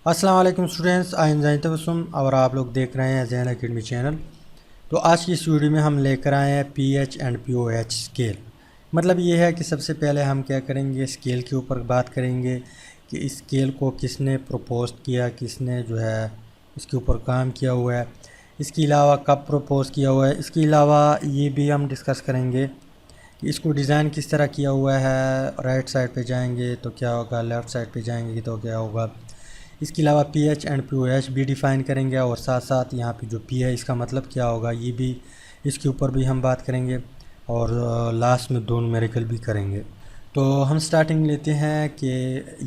अस्सलाम वालेकुम students, I am Jain Tabassum और आप लोग देख रहे हैं जैन अकेडमी चैनल। तो आज की इस वीडियो में हम लेकर आए हैं पीएच एंड पीओएच स्केल। मतलब ये है कि सबसे पहले हम क्या करेंगे, स्केल के ऊपर बात करेंगे कि इस स्केल को किसने प्रपोज किया, किसने जो है इसके ऊपर काम किया हुआ है, इसके अलावा कब प्रपोज किया हुआ है। इसके अलावा ये भी हम डिस्कस करेंगे कि इसको डिज़ाइन किस तरह किया हुआ है। राइट साइड पे जाएंगे तो क्या होगा, लेफ़्ट साइड पे जाएंगे तो क्या होगा। इसके अलावा P H and P O H भी डिफ़ाइन करेंगे और साथ साथ यहाँ पे जो पी है इसका मतलब क्या होगा ये भी, इसके ऊपर भी हम बात करेंगे और लास्ट में दो न्यूमेरिकल भी करेंगे। तो हम स्टार्टिंग लेते हैं कि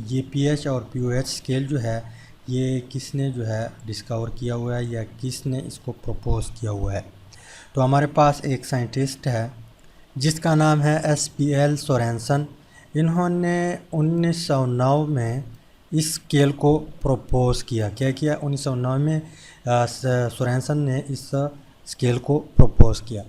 ये पी एच और पी ओ एच स्केल जो है ये किसने जो है डिस्कवर किया हुआ है या किसने इसको प्रपोज किया हुआ है। तो हमारे पास एक साइंटिस्ट है जिसका नाम है एस.पी.एल. सोरेनसन। इन्होंने 1909 में इस स्केल को प्रपोज किया। क्या किया? 1909 में सोरेनसन ने इस स्केल को प्रपोज किया।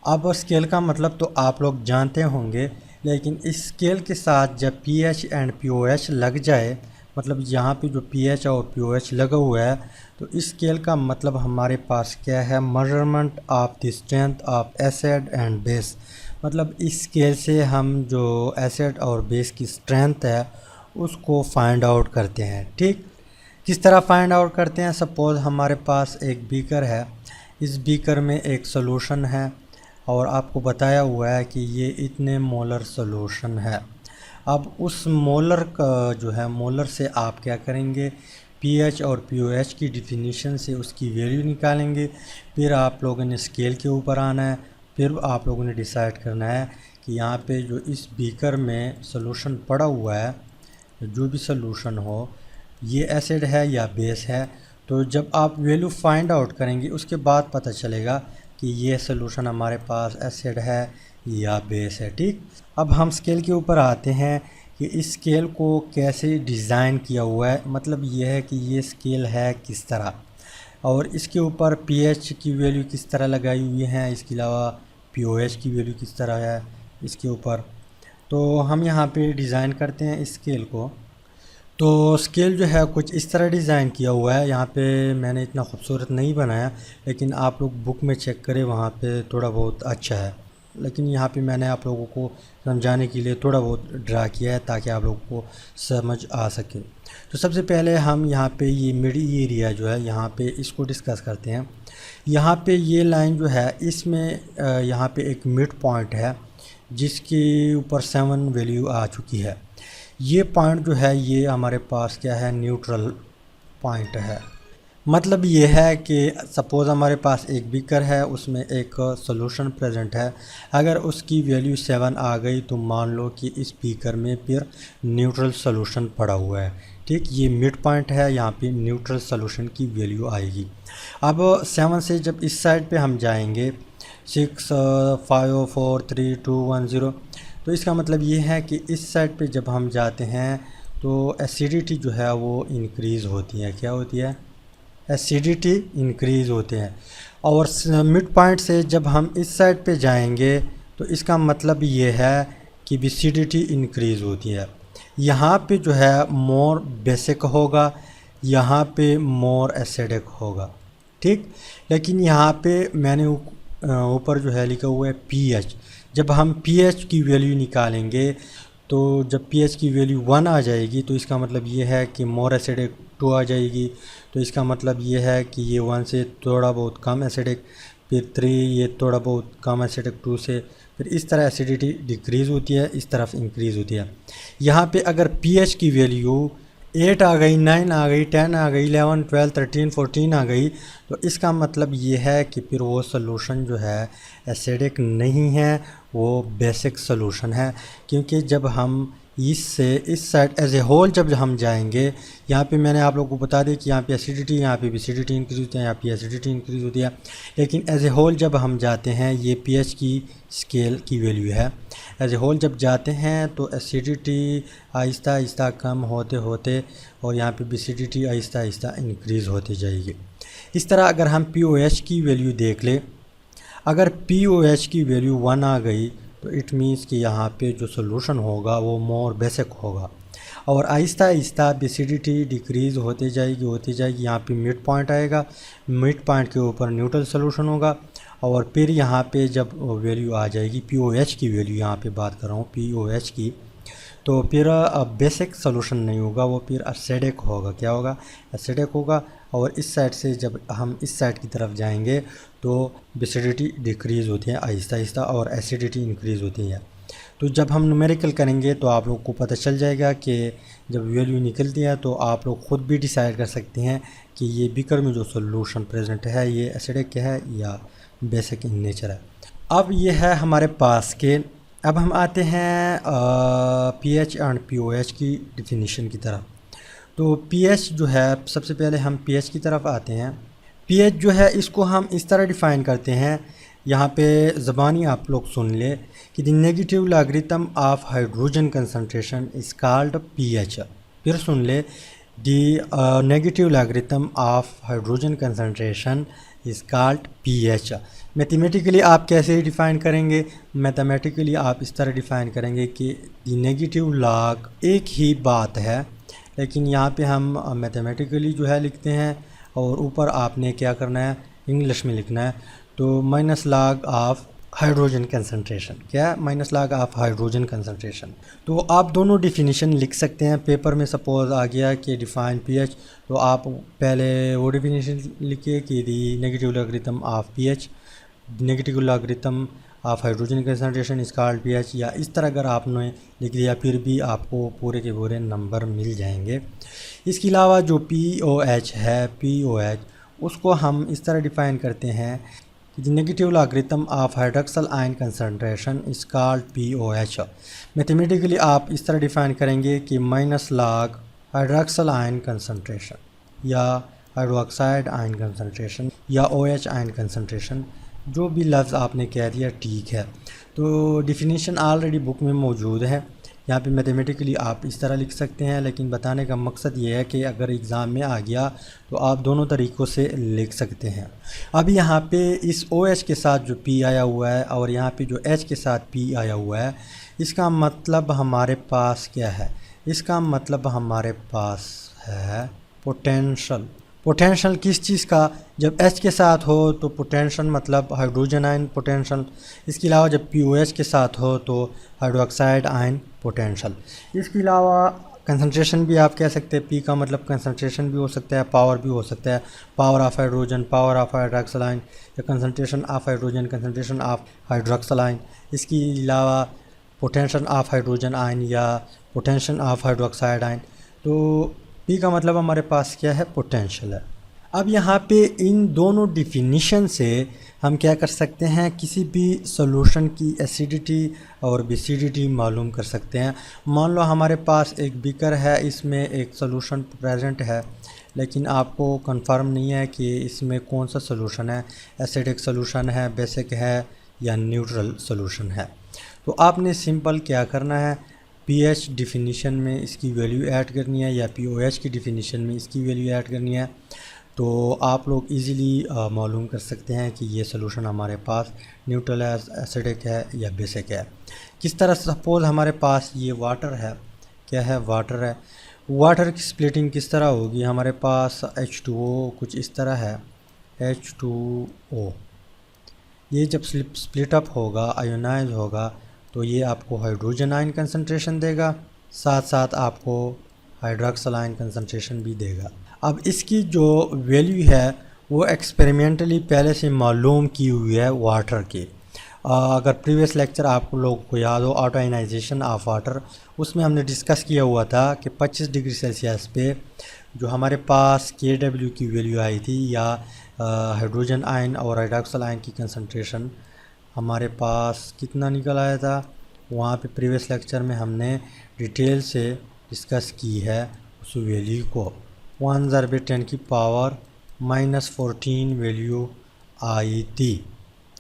अब स्केल का मतलब तो आप लोग जानते होंगे, लेकिन इस स्केल के साथ जब P H and P O H लग जाए, मतलब यहाँ पे जो पी एच और पी ओ एच लगा हुआ है, तो इस स्केल का मतलब हमारे पास क्या है, measurement of the strength of acid and base. मतलब इस स्केल से हम जो एसिड और बेस की स्ट्रेंथ है उसको फाइंड आउट करते हैं। ठीक, किस तरह फाइंड आउट करते हैं? सपोज़ हमारे पास एक बीकर है, इस बीकर में एक सॉल्यूशन है और आपको बताया हुआ है कि ये इतने मोलर सॉल्यूशन है। अब उस मोलर का जो है, मोलर से आप क्या करेंगे, पीएच और पीओएच की डिफिनीशन से उसकी वैल्यू निकालेंगे। फिर आप लोगों ने स्केल के ऊपर आना है, फिर आप लोगों ने डिसाइड करना है कि यहाँ पे जो इस बीकर में सॉल्यूशन पड़ा हुआ है, जो भी सॉल्यूशन हो, ये एसिड है या बेस है। तो जब आप वैल्यू फाइंड आउट करेंगे उसके बाद पता चलेगा कि ये सॉल्यूशन हमारे पास एसिड है या बेस है। ठीक, अब हम स्केल के ऊपर आते हैं कि इस स्केल को कैसे डिज़ाइन किया हुआ है। मतलब ये है कि ये स्केल है किस तरह और इसके ऊपर पीएच की वैल्यू किस तरह लगाई हुई है, इसके अलावा पीओएच की वैल्यू किस तरह है इसके ऊपर। तो हम यहाँ पे डिज़ाइन करते हैं इस स्केल को। तो स्केल जो है कुछ इस तरह डिज़ाइन किया हुआ है। यहाँ पे मैंने इतना खूबसूरत नहीं बनाया, लेकिन आप लोग बुक में चेक करें, वहाँ पे थोड़ा बहुत अच्छा है। लेकिन यहाँ पे मैंने आप लोगों को समझाने के लिए थोड़ा बहुत ड्रा किया है ताकि आप लोगों को समझ आ सके। तो सबसे पहले हम यहाँ पे ये मिडी एरिया जो है यहाँ पे इसको डिस्कस करते हैं। यहाँ पे ये लाइन जो है इसमें यहाँ पे एक मिड पॉइंट है जिसके ऊपर 7 वैल्यू आ चुकी है। ये पॉइंट जो है ये हमारे पास क्या है, न्यूट्रल पॉइंट है। मतलब ये है कि सपोज़ हमारे पास एक बीकर है, उसमें एक सॉल्यूशन प्रेजेंट है। अगर उसकी वैल्यू 7 आ गई तो मान लो कि इस बीकर में फिर न्यूट्रल सॉल्यूशन पड़ा हुआ है। ठीक, ये मिड पॉइंट है, यहाँ पे न्यूट्रल सॉल्यूशन की वैल्यू आएगी। अब 7 से जब इस साइड पे हम जाएंगे 6 5 4 3 2 1 0, तो इसका मतलब ये है कि इस साइड पे जब हम जाते हैं तो एसिडिटी जो है वो इंक्रीज़ होती है। क्या होती है? एसिडिटी इंक्रीज़ होते हैं। और मिड पॉइंट से जब हम इस साइड पे जाएंगे तो इसका मतलब ये है कि एसिडिटी इंक्रीज़ होती है। यहाँ पे जो है मोर बेसिक होगा, यहाँ पे मोर एसिडिक होगा। ठीक, लेकिन यहाँ पे मैंने ऊपर जो है लिखा हुआ है पीएच। जब हम पीएच की वैल्यू निकालेंगे तो जब पीएच की वैल्यू 1 आ जाएगी तो इसका मतलब ये है कि मोर एसिडिक 2 आ जाएगी। तो इसका मतलब ये है कि ये 1 से थोड़ा बहुत कम एसिडिक, फिर 3 ये थोड़ा बहुत कम एसिडिक 2 से, फिर इस तरह एसिडिटी डिक्रीज़ होती है, इस तरफ इंक्रीज़ होती है। यहाँ पे अगर पीएच की वैल्यू 8 आ गई, 9 आ गई, 10 आ गई, 11 12 13 14 आ गई, तो इसका मतलब ये है कि फिर वो सॉल्यूशन जो है एसिडिक नहीं है, वो बेसिक सॉल्यूशन है। क्योंकि जब हम इससे इस साइड एज ए होल जब हम जाएंगे, यहाँ पे मैंने आप लोगों को बता दिया कि यहाँ पे एसिडिटी, यहाँ पे एसिडिटी इंक्रीज होती है, यहाँ पे एसिडिटी इंक्रीज होती है। लेकिन एज ए होल जब हम जाते हैं, ये पीएच की स्केल की वैल्यू है, एज ए होल जब जाते हैं तो एसिडिटी आहिस्ता आहिस्ता कम होते होते और यहाँ पे एसिडिटी आहिस्ता आहिस्ता इंक्रीज़ होती जाएगी। इस तरह अगर हम पीओएच की वैल्यू देख लें, अगर पीओएच की वैल्यू 1 आ गई तो इट मीन्स कि यहाँ पे जो सोल्यूशन होगा वो मोर बेसिक होगा। और आहिस्ता आहिस्ता बेसिडिटी डिक्रीज़ होती जाएगी। यहाँ पे मिड पॉइंट आएगा, मिड पॉइंट के ऊपर न्यूट्रल सोल्यूशन होगा और फिर यहाँ पे जब वैल्यू आ जाएगी पीओएच की वैल्यू, यहाँ पे बात कर रहा हूँ पीओएच की, तो फिर बेसिक सोल्यूशन नहीं होगा, वो फिर एसिडिक होगा। क्या होगा? एसिडिक होगा। और इस साइड से जब हम इस साइड की तरफ जाएंगे तो बेसिडिटी डिक्रीज़ होती है आहिस्ता आहिस्ता और एसिडिटी इंक्रीज़ होती है। तो जब हम न्यूमेरिकल करेंगे तो आप लोग को पता चल जाएगा कि जब वैल्यू निकलती है तो आप लोग ख़ुद भी डिसाइड कर सकते हैं कि ये बीकर में जो सोल्यूशन प्रेजेंट है ये एसिडिक है या बेसिक इन नेचर है। अब ये है हमारे पास के, अब हम आते हैं पीएच एंड पीओएच की डिफिनीशन की तरफ। तो पीएच जो है, सबसे पहले हम पीएच की तरफ आते हैं। पीएच जो है इसको हम इस तरह डिफ़ाइन करते हैं, यहाँ पे ज़बानी आप लोग सुन ले कि the negative logarithm of hydrogen concentration is called pH. फिर सुन ले, the negative logarithm of hydrogen concentration is called pH. Mathematically आप कैसे डिफ़ाइन करेंगे? मैथमेटिकली आप इस तरह डिफ़ाइन करेंगे कि द नेगेटिव लॉग एक ही बात है, लेकिन यहाँ पे हम मैथमेटिकली जो है लिखते हैं और ऊपर आपने क्या करना है, इंग्लिश में लिखना है। तो minus log of hydrogen concentration, क्या? Minus log of hydrogen concentration. तो आप दोनों डिफिनीशन लिख सकते हैं। पेपर में सपोज आ गया कि डिफाइन पीएच, तो आप पहले वो डिफिनीशन लिखिए कि दी negative logarithm of pH, negative logarithm of hydrogen concentration is called pH, या इस तरह अगर आपने लिख दिया फिर भी आपको पूरे के पूरे नंबर मिल जाएंगे। इसके अलावा जो पीओएच है, पीओएच उसको हम इस तरह डिफ़ाइन करते हैं कि negative logarithm of hydroxyl ion concentration is called pOH. Mathematically आप इस तरह डिफ़ाइन करेंगे कि minus log hydroxyl ion concentration या हाइड्रोक्साइड आयन कंसंट्रेशन या ओएच आयन कंसंट्रेशन, जो भी लफ्ज़ आपने कह दिया ठीक है। तो डिफिनीशन ऑलरेडी बुक में मौजूद है, यहाँ पे मैथमेटिकली आप इस तरह लिख सकते हैं, लेकिन बताने का मकसद ये है कि अगर एग्ज़ाम में आ गया तो आप दोनों तरीक़ों से लिख सकते हैं। अब यहाँ पे इस OH के साथ जो P आया हुआ है और यहाँ पे जो H के साथ P आया हुआ है, इसका मतलब हमारे पास क्या है? इसका मतलब हमारे पास है पोटेंशल। पोटेंशल किस चीज़ का? जब H के साथ हो तो पोटेंशल मतलब हाइड्रोजन आयन पोटेंशल, इसके अलावा जब POH के साथ हो तो हाइड्रोक्साइड आयन पोटेंशल। इसके अलावा कंसंट्रेशन भी आप कह सकते हैं, P का मतलब कंसंट्रेशन भी हो सकता है, पावर भी हो सकता है, power of hydrogen, power of hydroxyl ion, या concentration of hydrogen, concentration of hydroxyl ion. इसके अलावा पोटेंशियल ऑफ हाइड्रोजन आयन या पोटेंशियल ऑफ हाइड्रोक्साइड आयन। तो P का मतलब हमारे पास क्या है? पोटेंशियल है। अब यहाँ पे इन दोनों डिफिनीशन से हम क्या कर सकते हैं, किसी भी सॉल्यूशन की एसिडिटी और बेसिडिटी मालूम कर सकते हैं। मान लो हमारे पास एक बीकर है, इसमें एक सॉल्यूशन प्रेजेंट है, लेकिन आपको कंफर्म नहीं है कि इसमें कौन सा सॉल्यूशन है, एसिडिक सॉल्यूशन है, बेसिक है या न्यूट्रल सॉल्यूशन है। तो आपने सिंपल क्या करना है, पीएच डिफिनीशन में इसकी वैल्यू ऐड करनी है या पीओएच की डिफिनीशन में इसकी वैल्यू ऐड करनी है। तो आप लोग इजीली मालूम कर सकते हैं कि ये सॉल्यूशन हमारे पास न्यूट्रल है, एसिडिक है या बेसिक है। किस तरह? सपोज़ हमारे पास ये वाटर है, क्या है? वाटर है। वाटर की स्प्लिटिंग किस तरह होगी? हमारे पास H2O कुछ इस तरह है, H2O। ये जब स्प्लिट अप होगा, आयोनाइज होगा, तो ये आपको हाइड्रोजन आयन कंसंट्रेशन देगा, साथ साथ आपको हाइड्रोक्सल आयन कंसंट्रेशन भी देगा। अब इसकी जो वैल्यू है वो एक्सपेरिमेंटली पहले से मालूम की हुई है वाटर की। अगर प्रीवियस लेक्चर आप लोगों को याद हो, ऑटो आयनाइजेशन ऑफ वाटर, उसमें हमने डिस्कस किया हुआ था कि 25 डिग्री सेल्सियस पे जो हमारे पास Kw की वैल्यू आई थी या हाइड्रोजन आयन और हाइड्रोक्सल आयन की कंसंट्रेशन हमारे पास कितना निकल आया था, वहाँ पे प्रीवियस लेक्चर में हमने डिटेल से डिस्कस की है उस वैल्यू को। 10⁻⁻⁻14 वैल्यू आई थी।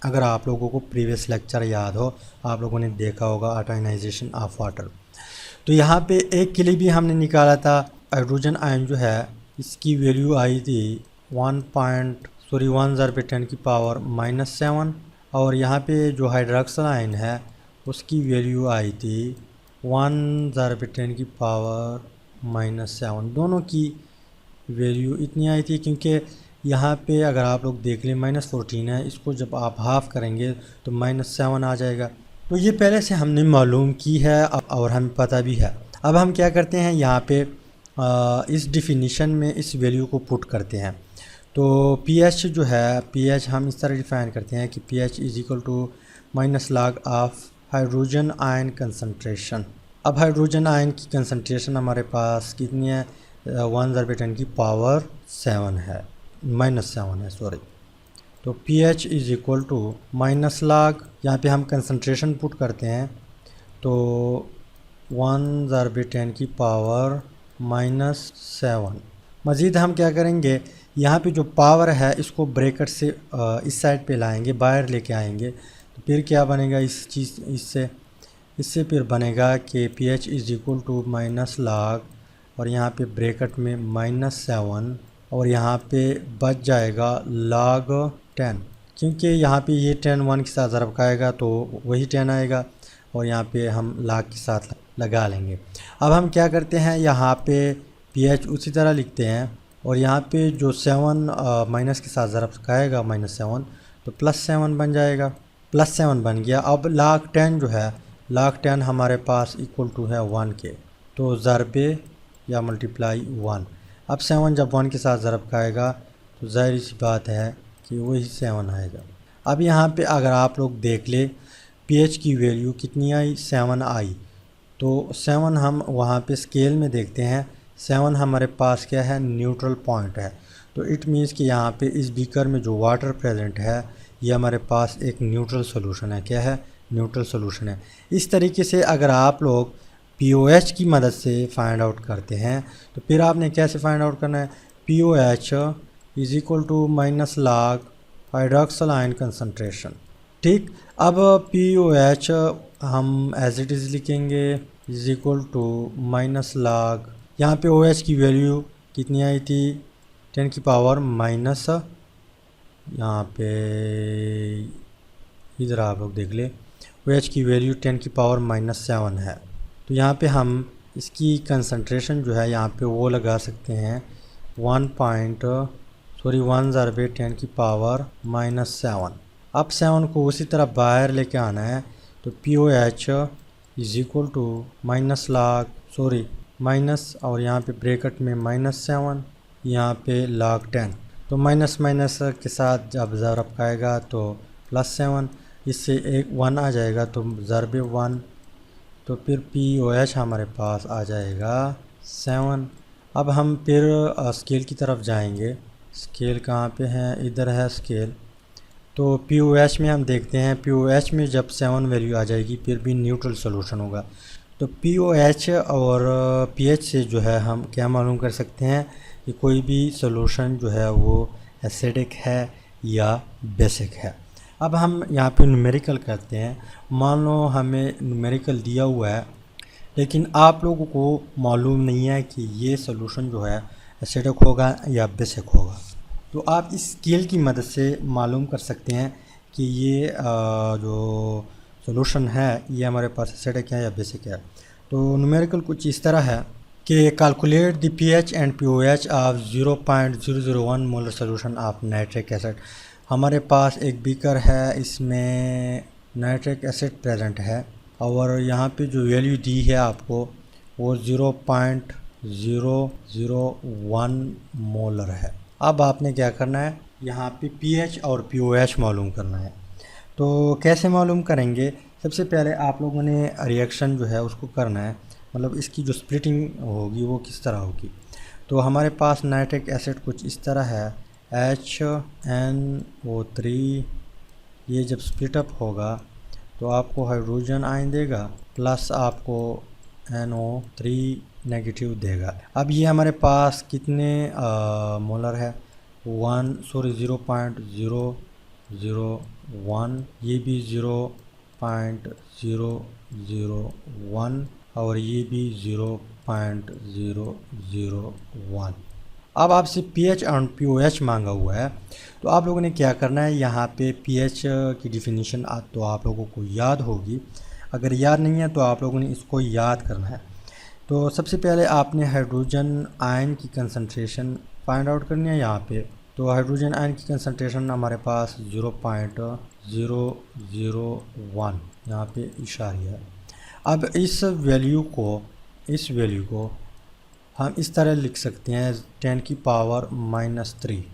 अगर आप लोगों को प्रीवियस लेक्चर याद हो, आप लोगों ने देखा होगा आयनाइजेशन ऑफ वाटर। तो यहाँ पे एक के लिए भी हमने निकाला था, हाइड्रोजन आयन जो है इसकी वैल्यू आई थी 10⁻⁻⁻⁻⁷, और यहाँ पे जो हाइड्रोक्सल आयन है उसकी वैल्यू आई थी 1 ज़रब 10 की पावर -7 दोनों की वैल्यू इतनी आई थी, क्योंकि यहाँ पे अगर आप लोग देख लें -14 है, इसको जब आप हाफ़ करेंगे तो -7 आ जाएगा। तो ये पहले से हमने मालूम की है और हमें पता भी है। अब हम क्या करते हैं, यहाँ पे इस डिफिनीशन में इस वैल्यू को पुट करते हैं। तो pH जो है, pH हम इस तरह डिफ़ाइन करते हैं कि pH is equal to -log of hydrogen ion concentration. अब हाइड्रोजन आयन की कंसनट्रेशन हमारे पास कितनी है, 1 ज़रब 10 की पावर 7 है, -7 है सॉरी। तो pH is equal to -log, यहाँ पे हम कंसनट्रेशन पुट करते हैं, तो 1 ज़रब 10 की पावर -7। मज़ीद हम क्या करेंगे, यहाँ पे जो पावर है इसको ब्रैकेट से इस साइड पे लाएंगे, बाहर लेके आएंगे, तो फिर क्या बनेगा इससे फिर बनेगा कि pH is equal to -log और यहाँ पे ब्रैकेट में -7 और यहाँ पे बच जाएगा log 10, क्योंकि यहाँ पे ये 10 1 के साथ ज़रब खाएगा तो वही 10 आएगा और यहाँ पे हम log के साथ लगा लेंगे। अब हम क्या करते हैं, यहाँ पे pH उसी तरह लिखते हैं और यहाँ पे जो 7 माइनस के साथ ज़रब खाएगा -7 तो +7 बन जाएगा, +7 बन गया। अब log 10 जो है, log 10 हमारे पास इक्वल टू है 1 के, तो ज़रबे या मल्टीप्लाई 1। अब 7 जब 1 के साथ ज़रब खाएगा तो ज़ाहिर सी बात है कि वही 7 आएगा। अब यहाँ पे अगर आप लोग देख ले pH की वैल्यू कितनी आई, 7 आई, तो 7 हम वहाँ पे स्केल में देखते हैं, 7 हमारे पास क्या है, न्यूट्रल पॉइंट है। तो इट मीन्स कि यहाँ पे इस बीकर में जो वाटर प्रेजेंट है ये हमारे पास एक न्यूट्रल सोल्यूशन है। क्या है, न्यूट्रल सोल्यूशन है। इस तरीके से अगर आप लोग POH की मदद से फाइंड आउट करते हैं तो फिर आपने कैसे फाइंड आउट करना है, POH is equal to -log hydroxyl ion concentration. ठीक, अब POH हम एज इट इज़ लिखेंगे इज़ इक्वल टू -log, यहाँ पे OH की वैल्यू कितनी आई थी, 10 की पावर माइनस, यहाँ पे इधर आप लोग देख ले OH की वैल्यू 10 की पावर -7 है। तो यहाँ पे हम इसकी कंसंट्रेशन जो है यहाँ पे वो लगा सकते हैं 1 ज़रब 10 की पावर -7। अब 7 को उसी तरह बाहर लेके आना है, तो POH is equal to minus और यहाँ पे ब्रैकेट में -7, यहाँ पे log 10, तो माइनस के साथ जब ज़रब खाएगा तो +7, इससे एक 1 आ जाएगा तो ज़रब 1, तो फिर POH हमारे पास आ जाएगा 7। अब हम फिर स्केल की तरफ जाएंगे। स्केल कहाँ पे है, इधर है स्केल। तो POH में हम देखते हैं, POH में जब 7 वैल्यू आ जाएगी फिर भी न्यूट्रल सोल्यूशन होगा। तो POH और pH से जो है हम क्या मालूम कर सकते हैं कि कोई भी सोल्यूशन जो है वो एसिडिक है या बेसिक है। अब हम यहाँ पे न्यूमेरिकल करते हैं। मान लो हमें न्यूमेरिकल दिया हुआ है लेकिन आप लोगों को मालूम नहीं है कि ये सोल्यूशन जो है एसिडिक होगा या बेसिक होगा, तो आप इस स्केल की मदद से मालूम कर सकते हैं कि ये जो सोल्यूशन है ये हमारे पास एसिडिक है या बेसिक है। तो न्यूमेरिकल कुछ इस तरह है कि calculate the pH and POH of 0.001 molar solution of nitric acid. हमारे पास एक बीकर है, इसमें नाइट्रिक एसिड प्रेजेंट है और यहाँ पे जो वैल्यू दी है आपको वो 0.001 मोलर है। अब आपने क्या करना है, यहाँ पे pH और POH मालूम करना है। तो कैसे मालूम करेंगे, सबसे पहले आप लोगों ने रिएक्शन जो है उसको करना है, मतलब इसकी जो स्प्लिटिंग होगी वो किस तरह होगी। तो हमारे पास नाइट्रिक एसिड कुछ इस तरह है, HNO3, ये जब स्प्लिटअप होगा तो आपको हाइड्रोजन आयन देगा प्लस आपको NO3 नेगेटिव देगा। अब ये हमारे पास कितने मोलर है, 0.001, ये भी 0.001 और ये भी 0.001। अब आपसे pH और POH मांगा हुआ है, तो आप लोगों ने क्या करना है, यहाँ पे pH की डिफिनीशन तो आप लोगों को याद होगी। अगर याद नहीं है तो आप लोगों ने इसको याद करना है। तो सबसे पहले आपने हाइड्रोजन आयन की कंसंट्रेशन फाइंड आउट करनी है यहाँ पे। तो हाइड्रोजन आयन की कंसंट्रेशन हमारे पास 0.001 यहाँ पे इशारिया है। अब इस वैल्यू को हम इस तरह लिख सकते हैं 10 की पावर -3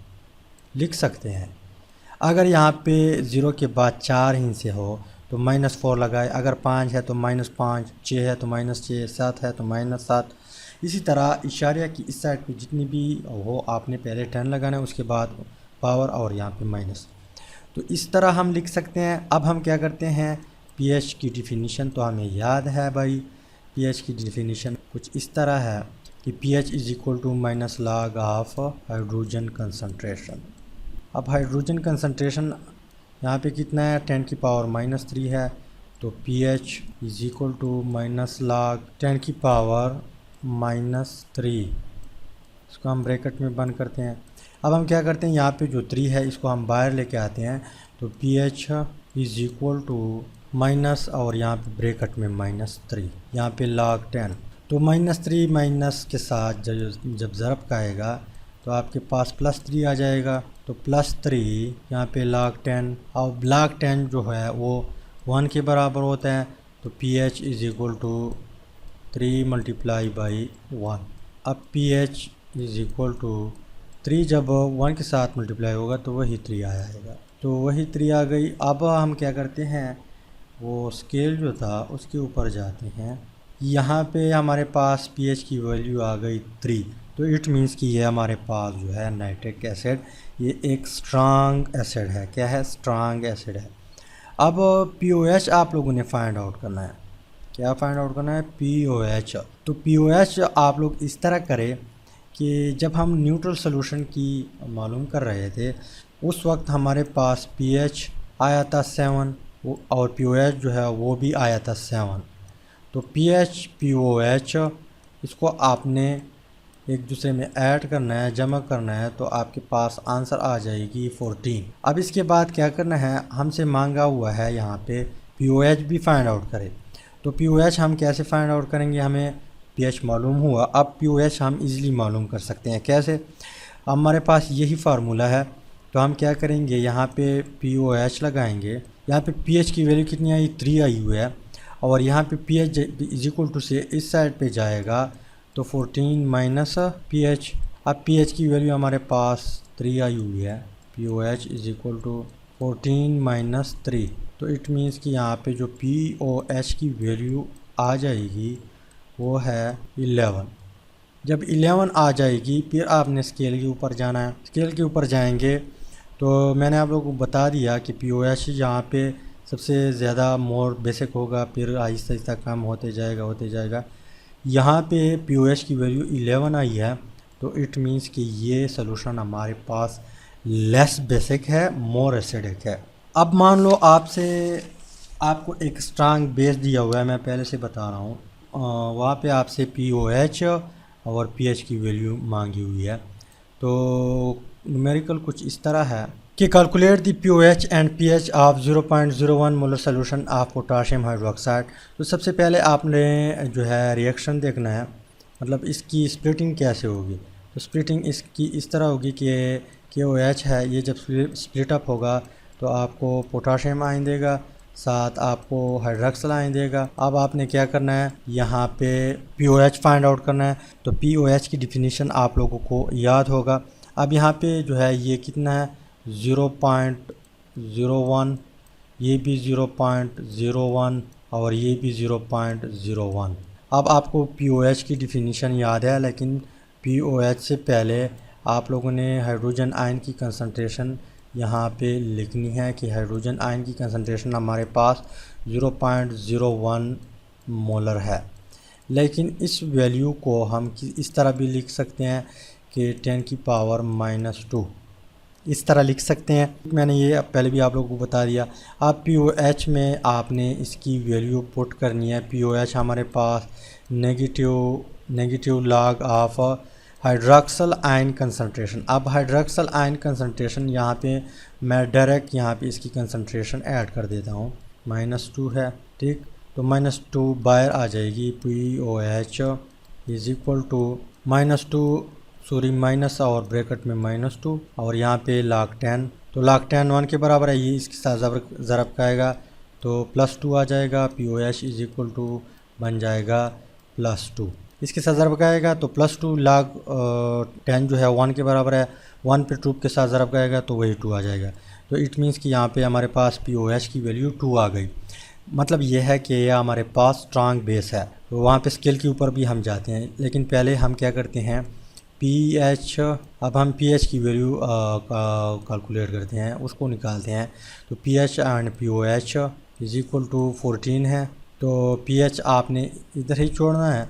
लिख सकते हैं। अगर यहाँ पे 0 के बाद 4 हिस्से हो तो -4 लगाए, अगर 5 है तो -5, 6 है तो -6, 7 है तो -7। इसी तरह इशारिया की इस साइड पे जितनी भी हो आपने पहले 10 लगाना है, उसके बाद पावर और यहाँ पे माइनस। तो इस तरह हम लिख सकते हैं। अब हम क्या करते हैं, पीएच की डिफिनीशन तो हमें याद है भाई। पीएच की डिफिनीशन कुछ इस तरह है कि pH is equal to minus log of hydrogen concentration. अब हाइड्रोजन कंसंट्रेशन यहाँ पे कितना है, 10 की पावर -3 है। तो pH is equal to minus log 10 की पावर -3। इसको हम ब्रैकेट में बंद करते हैं। अब हम क्या करते हैं, यहाँ पे जो 3 है इसको हम बाहर लेके आते हैं। तो pH is equal to minus और यहाँ पे ब्रैकेट में -3, यहाँ पे log 10। तो -3 माइनस के साथ जब ज़रब का आएगा तो आपके पास +3 आ जाएगा। तो +3 यहाँ पे log 10, और log 10 जो है वो 1 के बराबर होता है। तो pH is equal to 3 multiply by 1। अब pH इज़ इक्वल टू 3 जब 1 के साथ मल्टीप्लाई होगा तो वही 3 आएगा। तो वही 3 आ गई। अब हम क्या करते हैं, वो स्केल जो था उसके ऊपर जाते हैं। यहाँ पे हमारे पास pH की वैल्यू आ गई 3। तो इट मीन्स कि ये हमारे पास जो है नाइट्रिक एसिड, ये एक स्ट्रांग एसिड है। क्या है, स्ट्रांग एसिड है। अब POH आप लोगों ने फाइंड आउट करना है। क्या फाइंड आउट करना है, POH। तो POH आप लोग इस तरह करें कि जब हम न्यूट्रल सोल्यूशन की मालूम कर रहे थे उस वक्त हमारे पास pH आया था 7 और POH जो है वो भी आया था 7। तो pH POH इसको आपने एक दूसरे में ऐड करना है, जमा करना है, तो आपके पास आंसर आ जाएगी 14। अब इसके बाद क्या करना है, हमसे मांगा हुआ है यहाँ पे POH भी फाइंड आउट करें। तो POH हम कैसे फाइंड आउट करेंगे, हमें pH मालूम हुआ। अब POH हम इजीली मालूम कर सकते हैं। कैसे, हमारे पास यही फार्मूला है। तो हम क्या करेंगे, यहाँ पे POH लगाएंगे। यहाँ पे pH की वैल्यू कितनी आई, 3 आई हुई है, और यहाँ पे pH इज इक्वल टू से इस साइड पे जाएगा तो 14 माइनस pH। अब pH की वैल्यू हमारे पास 3 आई हुई है। POH is equal to 14 minus 3। तो इट मीन्स कि यहाँ पे जो POH की वैल्यू आ जाएगी वो है 11। जब 11 आ जाएगी फिर आपने स्केल के ऊपर जाना है। स्केल के ऊपर जाएंगे तो मैंने आप लोगों को बता दिया कि POH यहाँ पे सबसे ज़्यादा मोर बेसिक होगा, फिर आहिस्ता आहिस्ता कम होते जाएगा। यहाँ पे POH की वैल्यू 11 आई है। तो इट मीन्स कि ये सोल्यूशन हमारे पास लेस बेसिक है, मोर एसिडिक है। अब मान लो आपको एक स्ट्रांग बेस दिया हुआ है, मैं पहले से बता रहा हूँ, वहाँ पे आपसे POH और pH की वैल्यू मांगी हुई है। तो न्यूमेरिकल कुछ इस तरह है कि calculate the POH and pH of 0.01 molar solution of potassium hydroxide. तो सबसे पहले आपने जो है रिएक्शन देखना है, मतलब इसकी स्प्लिटिंग कैसे होगी। तो स्प्लिटिंग इसकी इस तरह होगी कि KOH है, ये जब स्प्लिट अप होगा तो आपको पोटाशियम आयन देगा, साथ आपको हाइड्रोक्सिल आयन देगा। अब आपने क्या करना है, यहाँ पे POH फाइंड आउट करना है। तो POH की डिफिनीशन आप लोगों को याद होगा। अब यहाँ पे जो है ये कितना है, 0.01, ये भी 0.01 और ये भी 0.01। अब आपको POH की डिफिनीशन याद है, लेकिन POH से पहले आप लोगों ने हाइड्रोजन आयन की कंसंट्रेशन यहाँ पे लिखनी है कि हाइड्रोजन आयन की कंसंट्रेशन हमारे पास 0.01 मोलर है। लेकिन इस वैल्यू को हम इस तरह भी लिख सकते हैं कि 10 की पावर -2, इस तरह लिख सकते हैं। मैंने ये पहले भी आप लोगों को बता दिया। अब POH में आपने इसकी वैल्यू पुट करनी है। POH हमारे पास negative log of hydroxyl ion concentration. अब हाइड्रोक्सिल आयन कंसंट्रेशन यहाँ पे मैं डायरेक्ट यहाँ पे इसकी कंसंट्रेशन ऐड कर देता हूँ, -2 है, ठीक। तो -2 बाहर आ जाएगी, POH is equal to -2 sorry minus और ब्रैकेट में -2 और यहाँ पे log 10, तो log 10 1 के बराबर है, ये इसके साथ ज़रब का आएगा तो +2 आ जाएगा। POH इज़ इक्वल टू बन जाएगा +2, इसके साथ ज़रब का आएगा तो +2 log 10 जो है 1 के बराबर है, 1 पे 2 के साथ ज़रब का आएगा तो वही 2 आ जाएगा। तो इट मीन्स कि यहाँ पे हमारे पास POH की वैल्यू 2 आ गई। मतलब ये है कि यह हमारे पास स्ट्रांग बेस है। तो वहाँ पे स्केल के ऊपर भी हम जाते हैं, लेकिन पहले हम क्या करते हैं PH, अब हम PH की वैल्यू कैलकुलेट करते हैं, उसको निकालते हैं। तो PH and POH is equal to 14 है, तो PH आपने इधर ही छोड़ना है,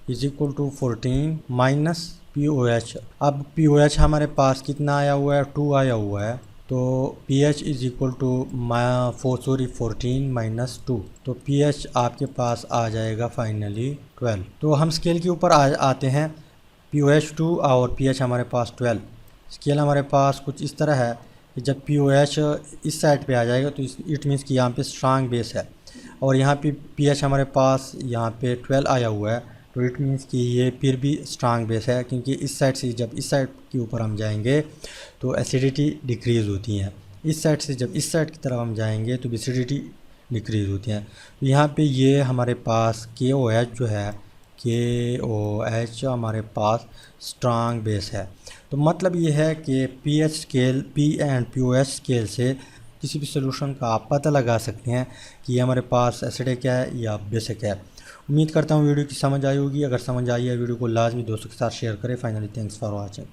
is equal to 14 minus POH। अब POH हमारे पास कितना आया हुआ है, 2 आया हुआ है, तो PH is equal to 14 minus 2, तो PH आपके पास आ जाएगा फाइनली 12। तो हम स्केल के ऊपर आते हैं, POH 2 और PH हमारे पास 12। स्केल हमारे पास कुछ इस तरह है कि जब POH इस साइड पे आ जाएगा तो इट मीन्स कि यहाँ पे स्ट्रांग बेस है, और यहाँ पे PH हमारे पास यहाँ पे 12 आया हुआ है, तो इट मीन्स कि ये फिर भी स्ट्रांग बेस है, क्योंकि इस साइड से जब इस साइड के ऊपर हम जाएंगे तो एसिडिटी डिक्रीज़ होती हैं, इस साइड से जब इस साइड की तरफ हम जाएंगे तो एसिडिटी डिक्रीज़ होती हैं। तो यहाँ पे ये हमारे पास KOH जो है, KOH हमारे पास स्ट्रांग बेस है। तो मतलब ये है कि PH scale, P and POH scale से किसी भी सोल्यूशन का आप पता लगा सकते हैं कि ये हमारे पास एसिडिक है या बेसिक है। उम्मीद करता हूँ वीडियो की समझ आई होगी। अगर समझ आई है वीडियो को लाजमी दोस्तों के साथ शेयर करें। Finally thanks for watching.